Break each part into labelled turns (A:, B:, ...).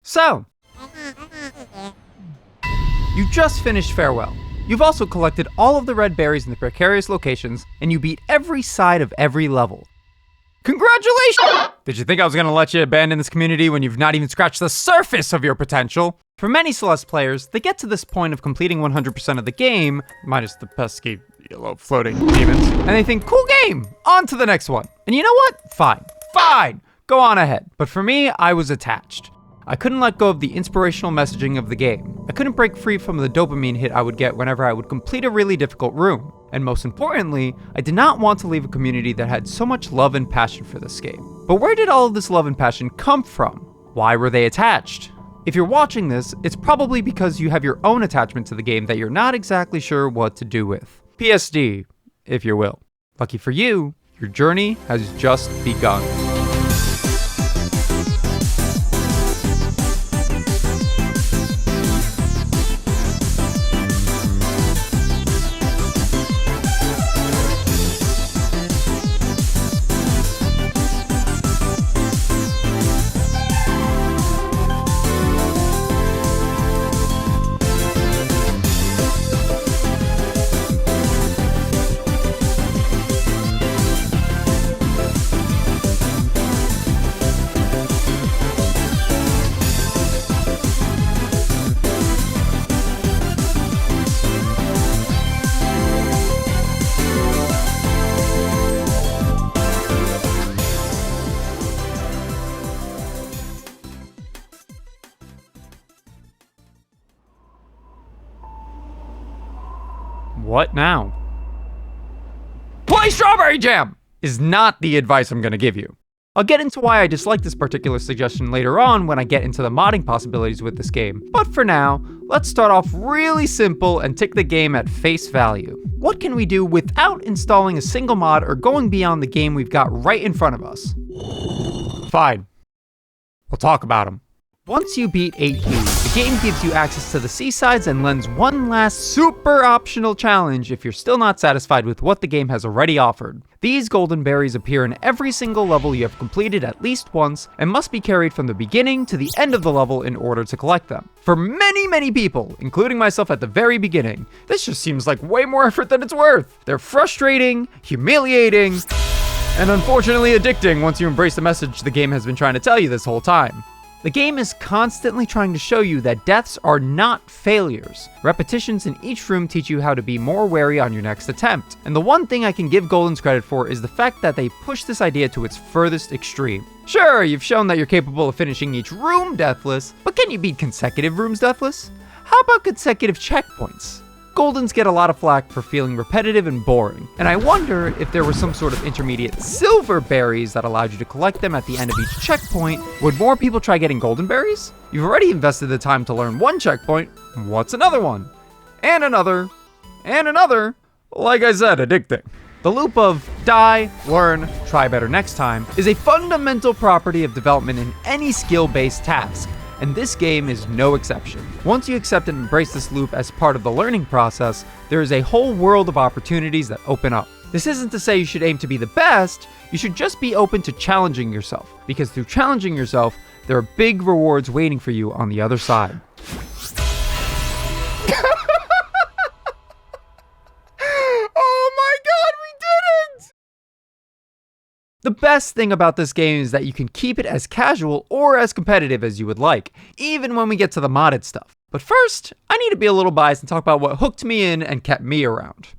A: So, you just finished Farewell. You've also collected all of the red berries in the precarious locations, and you beat every side of every level. Congratulations! Did you think I was gonna let you abandon this community when you've not even scratched the surface of your potential? For many Celeste players, they get to this point of completing 100% of the game, minus the pesky yellow floating demons, and they think, cool game, on to the next one. And you know what? Fine, go on ahead. But for me, I was attached. I couldn't let go of the inspirational messaging of the game. I couldn't break free from the dopamine hit I would get whenever I would complete a really difficult room. And most importantly, I did not want to leave a community that had so much love and passion for this game. But where did all of this love and passion come from? Why were they attached? If you're watching this, it's probably because you have your own attachment to the game that you're not exactly sure what to do with. PSD, if you will. Lucky for you, your journey has just begun. What now? Play Strawberry Jam! Is not the advice I'm gonna give you. I'll get into why I dislike this particular suggestion later on when I get into the modding possibilities with this game. But for now, let's start off really simple and take the game at face value. What can we do without installing a single mod or going beyond the game we've got right in front of us? Fine. We'll talk about them. Once you beat 8 Keys, the game gives you access to the seasides and lends one last super optional challenge if you're still not satisfied with what the game has already offered. These golden berries appear in every single level you have completed at least once and must be carried from the beginning to the end of the level in order to collect them. For many people, including myself at the very beginning, this just seems like way more effort than it's worth. They're frustrating, humiliating, and unfortunately addicting once you embrace the message the game has been trying to tell you this whole time. The game is constantly trying to show you that deaths are not failures. Repetitions in each room teach you how to be more wary on your next attempt. And the one thing I can give Golden's credit for is the fact that they push this idea to its furthest extreme. Sure, you've shown that you're capable of finishing each room deathless, but can you beat consecutive rooms deathless? How about consecutive checkpoints? Goldens get a lot of flack for feeling repetitive and boring, and I wonder if there was some sort of intermediate silver berries that allowed you to collect them at the end of each checkpoint. Would more people try getting golden berries? You've already invested the time to learn one checkpoint, what's another one? And another, and another. Like I said, addicting. The loop of die, learn, try better next time is a fundamental property of development in any skill-based task. And this game is no exception. Once you accept and embrace this loop as part of the learning process, there is a whole world of opportunities that open up. This isn't to say you should aim to be the best, you should just be open to challenging yourself, because through challenging yourself, there are big rewards waiting for you on the other side. The best thing about this game is that you can keep it as casual or as competitive as you would like, even when we get to the modded stuff. But first, I need to be a little biased and talk about what hooked me in and kept me around.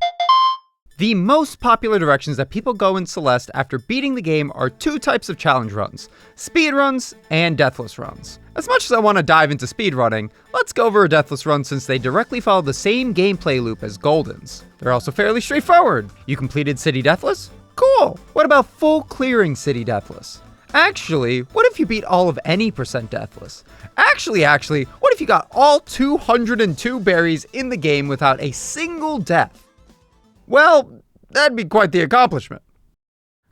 A: The most popular directions that people go in Celeste after beating the game are two types of challenge runs: speedruns and deathless runs. As much as I want to dive into speedrunning, let's go over a deathless run since they directly follow the same gameplay loop as Golden's. They're also fairly straightforward. You completed City Deathless? Cool! What about full clearing City Deathless? Actually, what if you beat all of any % Deathless? Actually, what if you got all 202 berries in the game without a single death? Well, that'd be quite the accomplishment.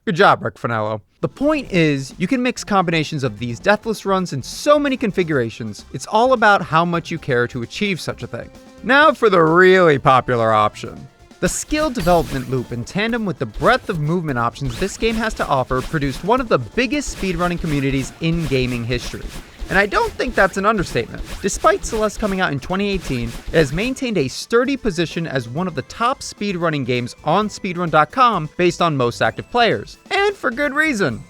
A: Good job, Rickfernello. The point is, you can mix combinations of these deathless runs in so many configurations, it's all about how much you care to achieve such a thing. Now for the really popular option. The skill development loop in tandem with the breadth of movement options this game has to offer produced one of the biggest speedrunning communities in gaming history. and I don't think that's an understatement. Despite Celeste coming out in 2018, it has maintained a sturdy position as one of the top speedrunning games on speedrun.com based on most active players, and for good reason.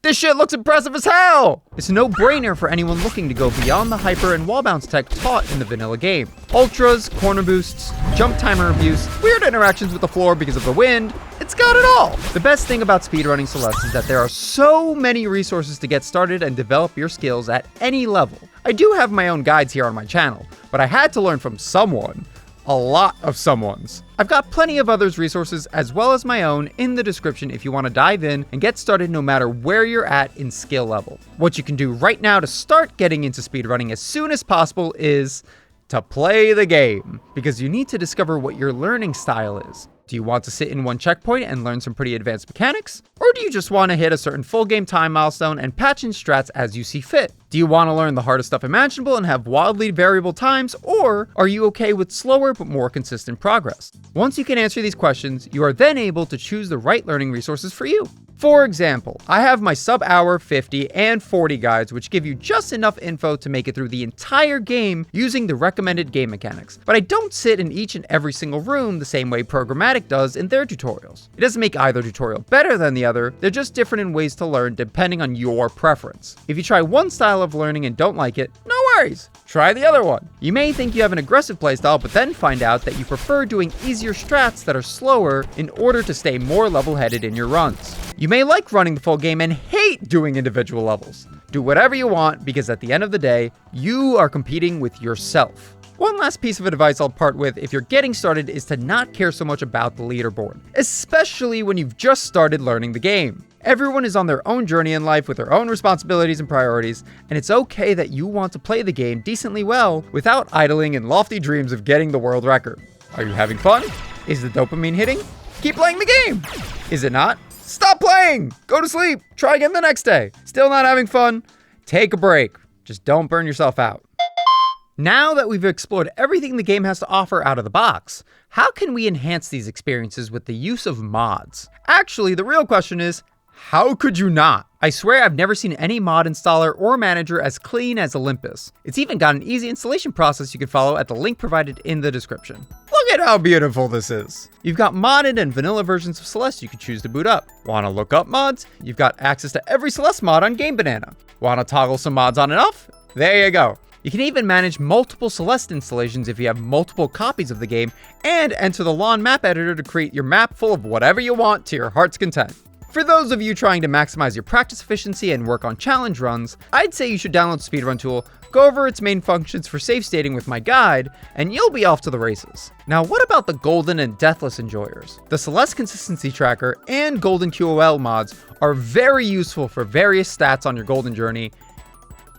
A: This shit looks impressive as hell! It's a no-brainer for anyone looking to go beyond the hyper and wall bounce tech taught in the vanilla game. Ultras, corner boosts, jump timer abuse, weird interactions with the floor because of the wind, it's got it all! The best thing about speedrunning Celeste is that there are so many resources to get started and develop your skills at any level. I do have my own guides here on my channel, but I had to learn from someone. A lot of someone's. I've got plenty of others' resources as well as my own in the description if you want to dive in and get started no matter where you're at in skill level. What you can do right now to start getting into speedrunning as soon as possible is to play the game, because you need to discover what your learning style is. Do you want to sit in one checkpoint and learn some pretty advanced mechanics? Or do you just want to hit a certain full game time milestone and patch in strats as you see fit? Do you want to learn the hardest stuff imaginable and have wildly variable times? Or are you okay with slower but more consistent progress? Once you can answer these questions, you are then able to choose the right learning resources for you. For example, I have my sub-hour, 50, and 40 guides, which give you just enough info to make it through the entire game using the recommended game mechanics. But I don't sit in each and every single room the same way Programmatic does in their tutorials. It doesn't make either tutorial better than the other, they're just different in ways to learn depending on your preference. If you try one style of learning and don't like it, no worries, try the other one. You may think you have an aggressive playstyle, but then find out that you prefer doing easier strats that are slower in order to stay more level-headed in your runs. You may like running the full game and hate doing individual levels. Do whatever you want, because at the end of the day, you are competing with yourself. One last piece of advice I'll part with if you're getting started is to not care so much about the leaderboard, especially when you've just started learning the game. Everyone is on their own journey in life with their own responsibilities and priorities, and it's okay that you want to play the game decently well without idling in lofty dreams of getting the world record. Are you having fun? Is the dopamine hitting? Keep playing the game! Is it not? Stop playing! Go to sleep! Try again the next day. Still not having fun? Take a break. Just don't burn yourself out. Now that we've explored everything the game has to offer out of the box, how can we enhance these experiences with the use of mods? Actually, the real question is, how could you not? I swear I've never seen any mod installer or manager as clean as Olympus. It's even got an easy installation process you can follow at the link provided in the description. Look at how beautiful this is. You've got modded and vanilla versions of Celeste you can choose to boot up. Want to look up mods? You've got access to every Celeste mod on Game Banana. Want to toggle some mods on and off? There you go. You can even manage multiple Celeste installations if you have multiple copies of the game, and enter the lawn map editor to create your map full of whatever you want to your heart's content. For those of you trying to maximize your practice efficiency and work on challenge runs, I'd say you should download Speedrun Tool, go over its main functions for safe stating with my guide, and you'll be off to the races. Now, what about the Golden and Deathless enjoyers? The Celeste Consistency Tracker and Golden QOL mods are very useful for various stats on your Golden journey,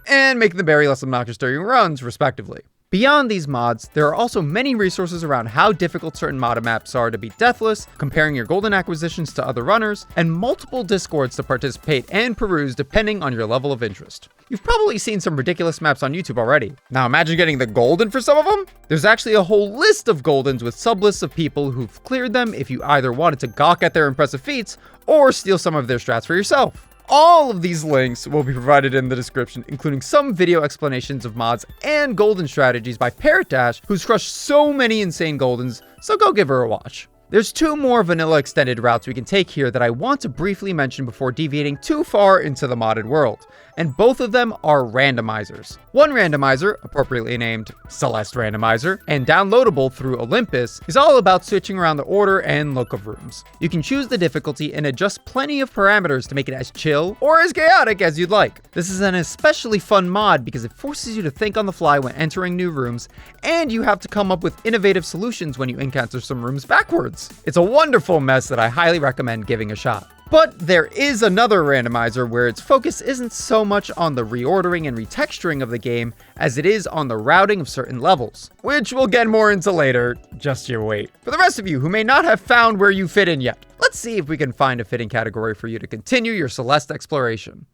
A: and making them very less obnoxious during runs, respectively. Beyond these mods, there are also many resources around how difficult certain modded maps are to be deathless, comparing your golden acquisitions to other runners, and multiple discords to participate and peruse depending on your level of interest. You've probably seen some ridiculous maps on YouTube already. Now imagine getting the golden for some of them? There's actually a whole list of goldens with sublists of people who've cleared them if you either wanted to gawk at their impressive feats or steal some of their strats for yourself. All of these links will be provided in the description, including some video explanations of mods and golden strategies by Parrot, who's crushed so many insane goldens, so go give her a watch. There's two more vanilla extended routes we can take here that I want to briefly mention before deviating too far into the modded world, and both of them are randomizers. One randomizer, appropriately named Celeste Randomizer, and downloadable through Olympus, is all about switching around the order and look of rooms. You can choose the difficulty and adjust plenty of parameters to make it as chill or as chaotic as you'd like. This is an especially fun mod because it forces you to think on the fly when entering new rooms, and you have to come up with innovative solutions when you encounter some rooms backwards. It's a wonderful mess that I highly recommend giving a shot. But there is another randomizer where its focus isn't so much on the reordering and retexturing of the game as it is on the routing of certain levels, which we'll get more into later, just you wait. For the rest of you who may not have found where you fit in yet, let's see if we can find a fitting category for you to continue your Celeste exploration.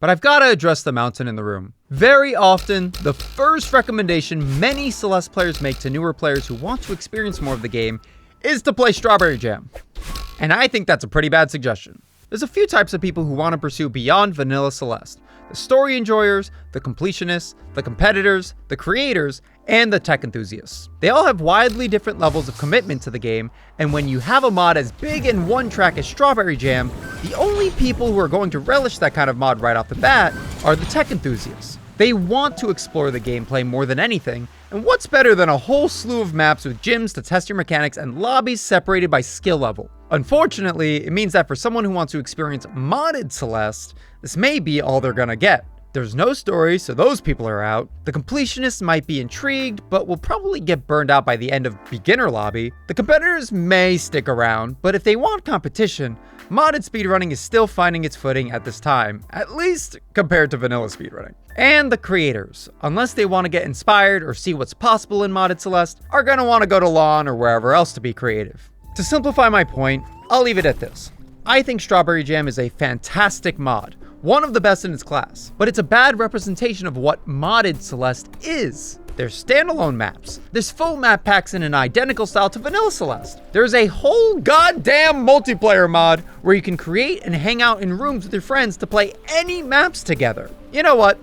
A: But I've got to address the mountain in the room. Very often, the first recommendation many Celeste players make to newer players who want to experience more of the game is to play Strawberry Jam. And I think that's a pretty bad suggestion. There's a few types of people who want to pursue beyond vanilla Celeste. the story enjoyers, the completionists, the competitors, the creators, and the tech enthusiasts. They all have widely different levels of commitment to the game, and when you have a mod as big and one-track as Strawberry Jam, the only people who are going to relish that kind of mod right off the bat are the tech enthusiasts. They want to explore the gameplay more than anything, and what's better than a whole slew of maps with gyms to test your mechanics and lobbies separated by skill level? Unfortunately, it means that for someone who wants to experience modded Celeste, this may be all they're gonna get. There's no story, so those people are out. The completionists might be intrigued, but will probably get burned out by the end of beginner lobby. The competitors may stick around, but if they want competition, modded speedrunning is still finding its footing at this time, at least compared to vanilla speedrunning. And the creators, unless they want to get inspired or see what's possible in modded Celeste, are gonna want to go to LAN or wherever else to be creative. To simplify my point, I'll leave it at this. I think Strawberry Jam is a fantastic mod, one of the best in its class, but it's a bad representation of what modded Celeste is. There's standalone maps, there's full map packs in an identical style to vanilla Celeste. There's a whole goddamn multiplayer mod where you can create and hang out in rooms with your friends to play any maps together. You know what?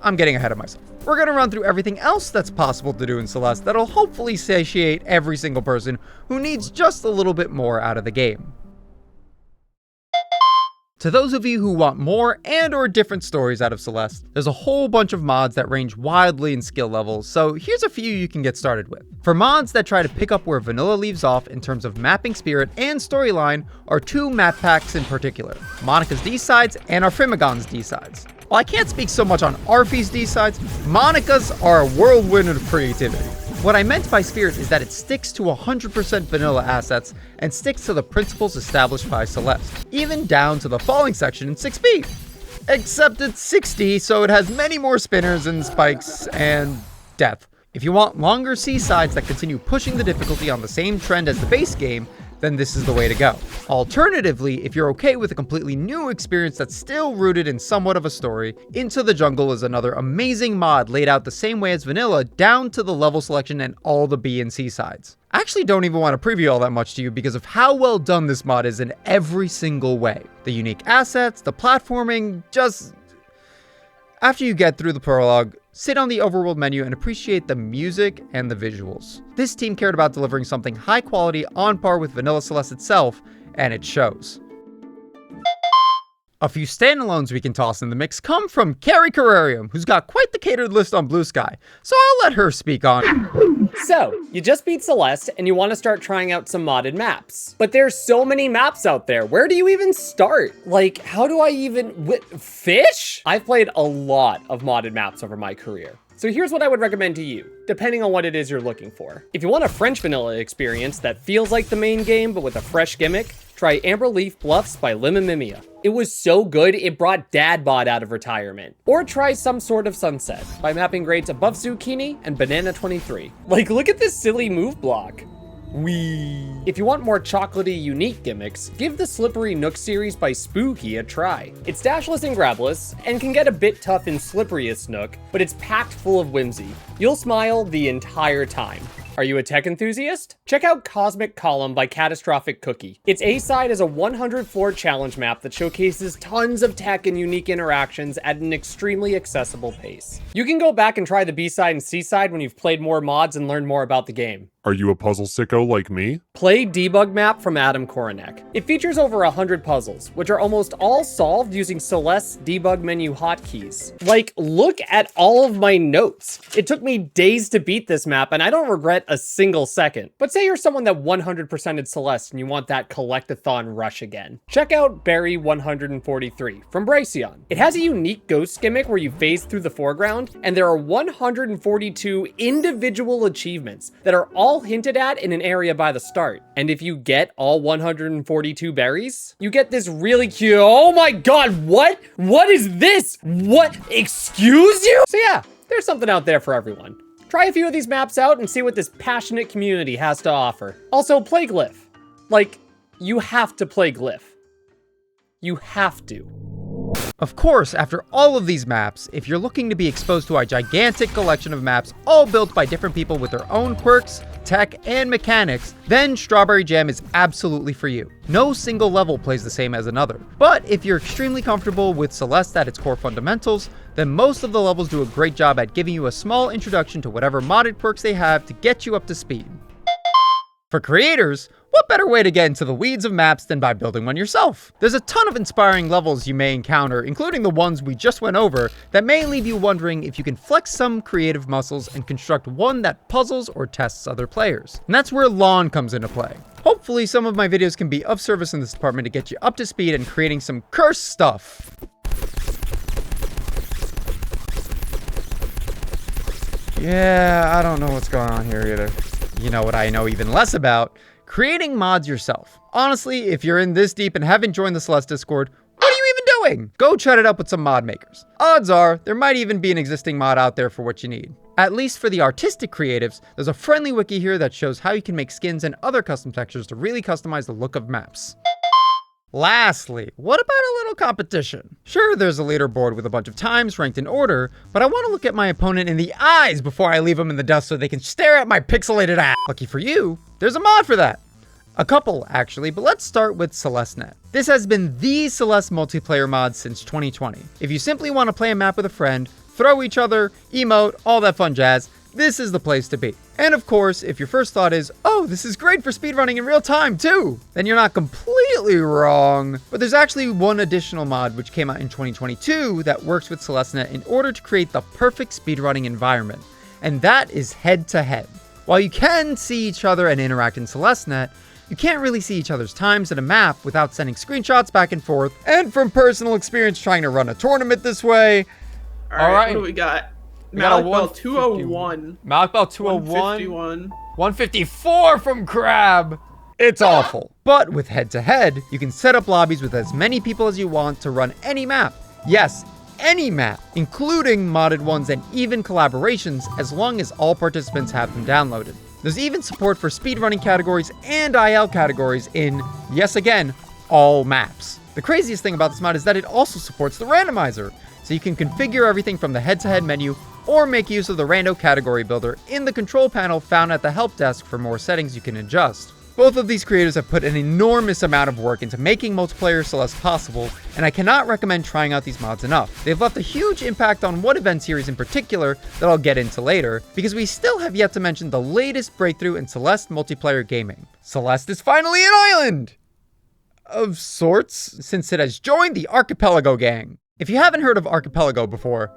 A: I'm getting ahead of myself. We're gonna run through everything else that's possible to do in Celeste that'll hopefully satiate every single person who needs just a little bit more out of the game. To those of you who want more and or different stories out of Celeste, there's a whole bunch of mods that range wildly in skill levels, so here's a few you can get started with. For mods that try to pick up where vanilla leaves off in terms of mapping spirit and storyline are two map packs in particular, Monica's D-Sides and Arfimigon's D-Sides. While I can't speak so much on Arfie's D-Sides, Monica's are a whirlwind of creativity. What I meant by spirit is that it sticks to 100% vanilla assets and sticks to the principles established by Celeste, even down to the falling section in 6B. Except it's 60, so it has many more spinners and spikes and death. If you want longer seasides that continue pushing the difficulty on the same trend as the base game, then this is the way to go. Alternatively, if you're okay with a completely new experience that's still rooted in somewhat of a story, Into the Jungle is another amazing mod laid out the same way as vanilla, down to the level selection and all the B and C sides. I actually don't even want to preview all that much to you because of how well done this mod is in every single way. The unique assets, the platforming, just... After you get through the prologue, sit on the overworld menu and appreciate the music and the visuals. This team cared about delivering something high quality on par with vanilla Celeste itself, and it shows. A few standalones we can toss in the mix come from Carrie-Approved, who's got quite the catered list on Bluesky, so I'll let her speak on.
B: So, you just beat Celeste and you want to start trying out some modded maps. But there's so many maps out there, where do you even start? Like, how do I even... fish? I've played a lot of modded maps over my career. So here's what I would recommend to you, depending on what it is you're looking for. If you want a French vanilla experience that feels like the main game, but with a fresh gimmick, try Amber Leaf Bluffs by Lmjacks. It was so good, it brought Dadbot out of retirement. Or try Some Sort of Sunset by mapping grades above Zucchini and Banana 23. Like, look at this silly move block. Wee. If you want more chocolatey, unique gimmicks, give the Slippery Nook series by Spooky a try. It's dashless and grabless, and can get a bit tough in Slipperiest Nook, but it's packed full of whimsy. You'll smile the entire time. Are you a tech enthusiast? Check out Cosmic Column by Catastrophic Cookie. Its A-side is a 100-floor challenge map that showcases tons of tech and unique interactions at an extremely accessible pace. You can go back and try the B-side and C-side when you've played more mods and learned more about the game.
C: Are you a puzzle sicko like me?
B: Play Debug Map from Adam Koronek. It features over 100 puzzles, which are almost all solved using Celeste's debug menu hotkeys. Like, look at all of my notes. It took me days to beat this map, and I don't regret a single second. But say you're someone that 100%ed Celeste and you want that collectathon rush again. Check out Berry 143 from Braceon. It has a unique ghost gimmick where you phase through the foreground, and there are 142 individual achievements that are all hinted at in an area by the start. And if you get all 142 berries, you get this really cute, oh my god, what? What is this? What? Excuse you? So yeah, there's something out there for everyone. Try a few of these maps out and see what this passionate community has to offer. Also, play Glyph. Like, you have to play Glyph. You have to.
A: Of course, after all of these maps, if you're looking to be exposed to a gigantic collection of maps all built by different people with their own quirks, tech and mechanics, then Strawberry Jam is absolutely for you. No single level plays the same as another. But if you're extremely comfortable with Celeste at its core fundamentals, then most of the levels do a great job at giving you a small introduction to whatever modded perks they have to get you up to speed. For creators, what better way to get into the weeds of maps than by building one yourself? There's a ton of inspiring levels you may encounter, including the ones we just went over, that may leave you wondering if you can flex some creative muscles and construct one that puzzles or tests other players. And that's where Lawn comes into play. Hopefully some of my videos can be of service in this department to get you up to speed and creating some cursed stuff. Yeah, I don't know what's going on here either. You know what I know even less about? Creating mods yourself. Honestly, if you're in this deep and haven't joined the Celeste Discord, what are you even doing? Go chat it up with some mod makers. Odds are, there might even be an existing mod out there for what you need. At least for the artistic creatives, there's a friendly wiki here that shows how you can make skins and other custom textures to really customize the look of maps. Lastly, what about a little competition? Sure, there's a leaderboard with a bunch of times ranked in order, but I want to look at my opponent in the eyes before I leave them in the dust so they can stare at my pixelated ass. Lucky for you, there's a mod for that. A couple, actually, but let's start with Celestenet. This has been the Celeste multiplayer mod since 2020. If you simply want to play a map with a friend, throw each other, emote, all that fun jazz, this is the place to be. And of course, if your first thought is, oh, this is great for speedrunning in real time too, then you're not completely wrong. But there's actually one additional mod which came out in 2022 that works with Celestenet in order to create the perfect speedrunning environment, and that is head-to-head. While you can see each other and interact in Celestenet, you can't really see each other's times in a map without sending screenshots back and forth, and from personal experience trying to run a tournament this way.
D: All right, what do we got? Malik Bell 201.
A: Malik Bell 201.
D: 151.
A: 154 from Crab. It's awful. But with head-to-head, you can set up lobbies with as many people as you want to run any map. Yes, any map, including modded ones and even collaborations, as long as all participants have them downloaded. There's even support for speedrunning categories and IL categories in, yes again, all maps. The craziest thing about this mod is that it also supports the randomizer, so you can configure everything from the head-to-head menu or make use of the Rando category builder in the control panel found at the help desk for more settings you can adjust. Both of these creators have put an enormous amount of work into making multiplayer Celeste possible, and I cannot recommend trying out these mods enough. They've left a huge impact on one event series in particular that I'll get into later, because we still have yet to mention the latest breakthrough in Celeste multiplayer gaming. Celeste is finally an island! Of sorts, since it has joined the Archipelago gang. If you haven't heard of Archipelago before,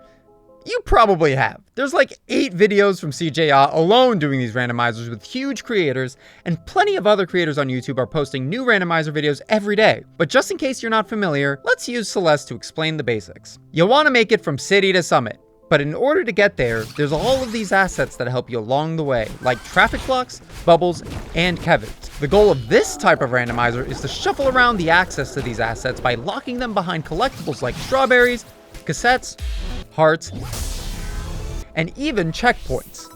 A: you probably have. There's like 8 videos from CJA alone doing these randomizers with huge creators, and plenty of other creators on YouTube are posting new randomizer videos every day. But just in case you're not familiar, let's use Celeste to explain the basics. You'll want to make it from city to summit, but in order to get there, there's all of these assets that help you along the way, like traffic blocks, bubbles, and kevins. The goal of this type of randomizer is to shuffle around the access to these assets by locking them behind collectibles like strawberries, cassettes, hearts, and even checkpoints.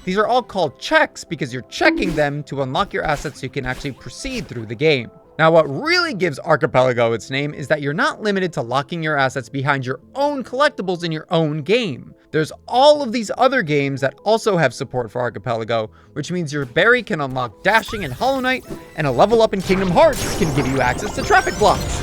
A: These are all called checks because you're checking them to unlock your assets so you can actually proceed through the game. Now, what really gives Archipelago its name is that you're not limited to locking your assets behind your own collectibles in your own game. There's all of these other games that also have support for Archipelago, which means your berry can unlock dashing in Hollow Knight, and a level up in Kingdom Hearts can give you access to traffic blocks.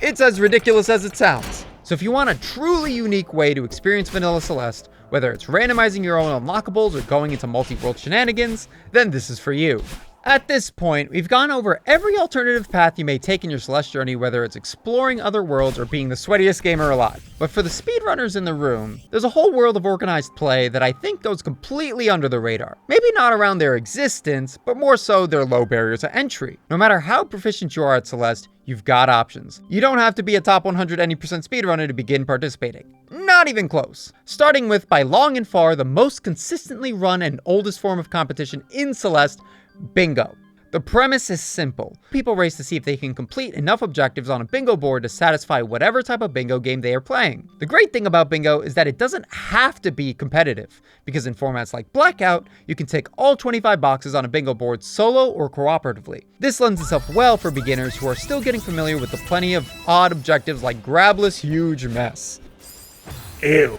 A: It's as ridiculous as it sounds. So if you want a truly unique way to experience Vanilla Celeste, whether it's randomizing your own unlockables or going into multi-world shenanigans, then this is for you. At this point, we've gone over every alternative path you may take in your Celeste journey, whether it's exploring other worlds or being the sweatiest gamer alive. But for the speedrunners in the room, there's a whole world of organized play that I think goes completely under the radar. Maybe not around their existence, but more so their low barriers to entry. No matter how proficient you are at Celeste, you've got options. You don't have to be a top 100 any % speedrunner to begin participating. Not even close. Starting with, by long and far, the most consistently run and oldest form of competition in Celeste, Bingo. The premise is simple. People race to see if they can complete enough objectives on a bingo board to satisfy whatever type of bingo game they are playing. The great thing about bingo is that it doesn't have to be competitive, because in formats like Blackout, you can tick all 25 boxes on a bingo board solo or cooperatively. This lends itself well for beginners who are still getting familiar with the plenty of odd objectives like Grabless Huge Mess. Ew.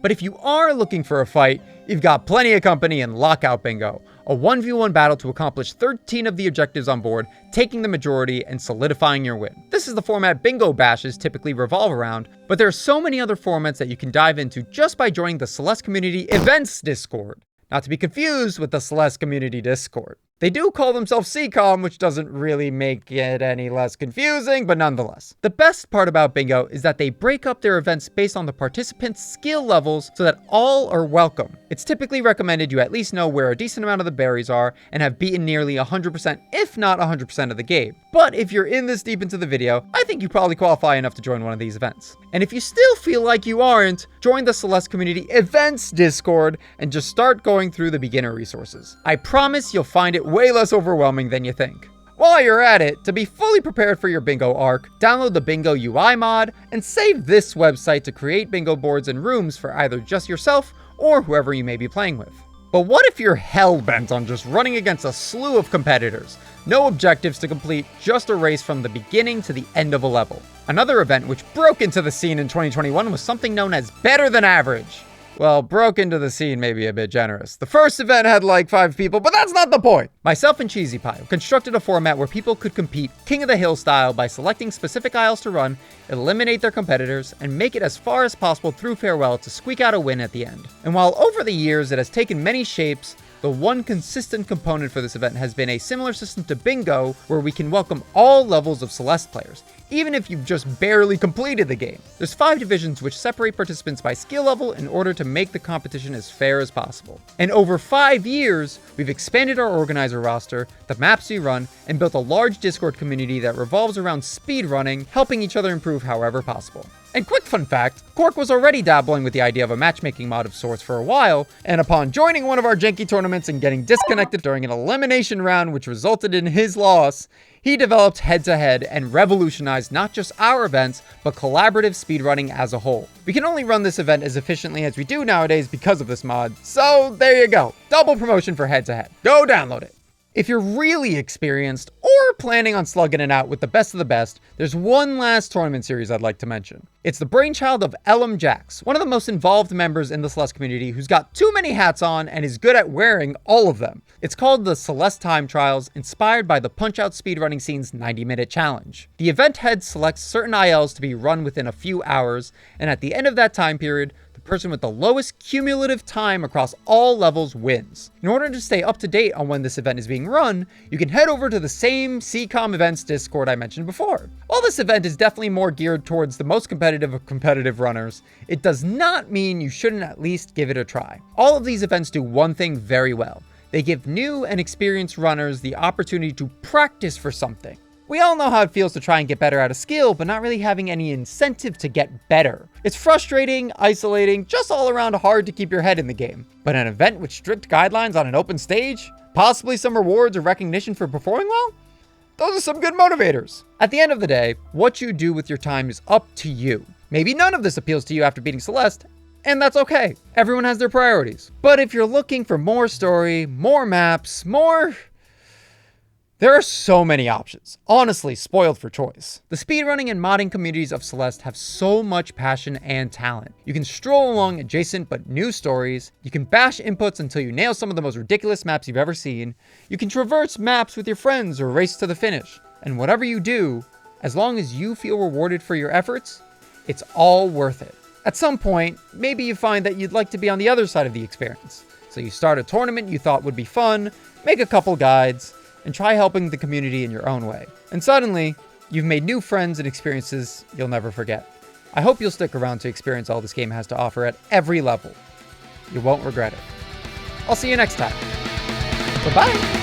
A: But if you are looking for a fight, You've got plenty of company in Lockout Bingo, a 1v1 battle to accomplish 13 of the objectives on board, taking the majority and solidifying your win. This is the format bingo bashes typically revolve around, but there are so many other formats that you can dive into just by joining the Celeste Community Events Discord. Not to be confused with the Celeste Community Discord. They do call themselves CCOM, which doesn't really make it any less confusing, but nonetheless. The best part about Bingo is that they break up their events based on the participants' skill levels so that all are welcome. It's typically recommended you at least know where a decent amount of the berries are and have beaten nearly 100%, if not 100% of the game. But if you're in this deep into the video, I think you probably qualify enough to join one of these events. And if you still feel like you aren't, join the Celeste Community Events Discord and just start going through the beginner resources. I promise you'll find it way less overwhelming than you think. While you're at it, to be fully prepared for your bingo arc, download the Bingo UI mod and save this website to create bingo boards and rooms for either just yourself or whoever you may be playing with. But what if you're hell-bent on just running against a slew of competitors? No objectives to complete, just a race from the beginning to the end of a level. Another event which broke into the scene in 2021 was something known as Better Than Average. Well, broke into the scene may be a bit generous. The first event had like 5 people, but that's not the point! Myself and Cheesy Pie constructed a format where people could compete King of the Hill style by selecting specific aisles to run, eliminate their competitors, and make it as far as possible through farewell to squeak out a win at the end. And while over the years it has taken many shapes, the one consistent component for this event has been a similar system to Bingo, where we can welcome all levels of Celeste players, even if you've just barely completed the game. There's 5 divisions which separate participants by skill level in order to make the competition as fair as possible. And over 5 years, we've expanded our organizer roster, the maps we run, and built a large Discord community that revolves around speedrunning, helping each other improve however possible. And quick fun fact, Cork was already dabbling with the idea of a matchmaking mod of sorts for a while, and upon joining one of our janky tournaments and getting disconnected during an elimination round which resulted in his loss, he developed head-to-head and revolutionized not just our events, but collaborative speedrunning as a whole. We can only run this event as efficiently as we do nowadays because of this mod, so there you go. Double promotion for head-to-head. Go download it. If you're really experienced or planning on slugging it out with the best of the best, there's one last tournament series I'd like to mention. It's the brainchild of Lmjacks, one of the most involved members in the Celeste community who's got too many hats on and is good at wearing all of them. It's called the Celeste Time Trials, inspired by the Punch-Out speedrunning scene's 90-minute challenge. The event head selects certain ILs to be run within a few hours, and at the end of that time period, the person with the lowest cumulative time across all levels wins. In order to stay up to date on when this event is being run, you can head over to the same CCOM events Discord I mentioned before. While this event is definitely more geared towards the most competitive of competitive runners, it does not mean you shouldn't at least give it a try. All of these events do one thing very well. They give new and experienced runners the opportunity to practice for something. We all know how it feels to try and get better at a skill, but not really having any incentive to get better. It's frustrating, isolating, just all around hard to keep your head in the game. But an event with strict guidelines on an open stage, possibly some rewards or recognition for performing well, those are some good motivators. At the end of the day, what you do with your time is up to you. Maybe none of this appeals to you after beating Celeste, and that's okay. Everyone has their priorities. But if you're looking for more story, more maps, there are so many options. Honestly, spoiled for choice. The speedrunning and modding communities of Celeste have so much passion and talent. You can stroll along adjacent but new stories. You can bash inputs until you nail some of the most ridiculous maps you've ever seen. You can traverse maps with your friends or race to the finish. And whatever you do, as long as you feel rewarded for your efforts, it's all worth it. At some point, maybe you find that you'd like to be on the other side of the experience. So you start a tournament you thought would be fun, make a couple guides, and try helping the community in your own way. And suddenly, you've made new friends and experiences you'll never forget. I hope you'll stick around to experience all this game has to offer at every level. You won't regret it. I'll see you next time. Bye-bye!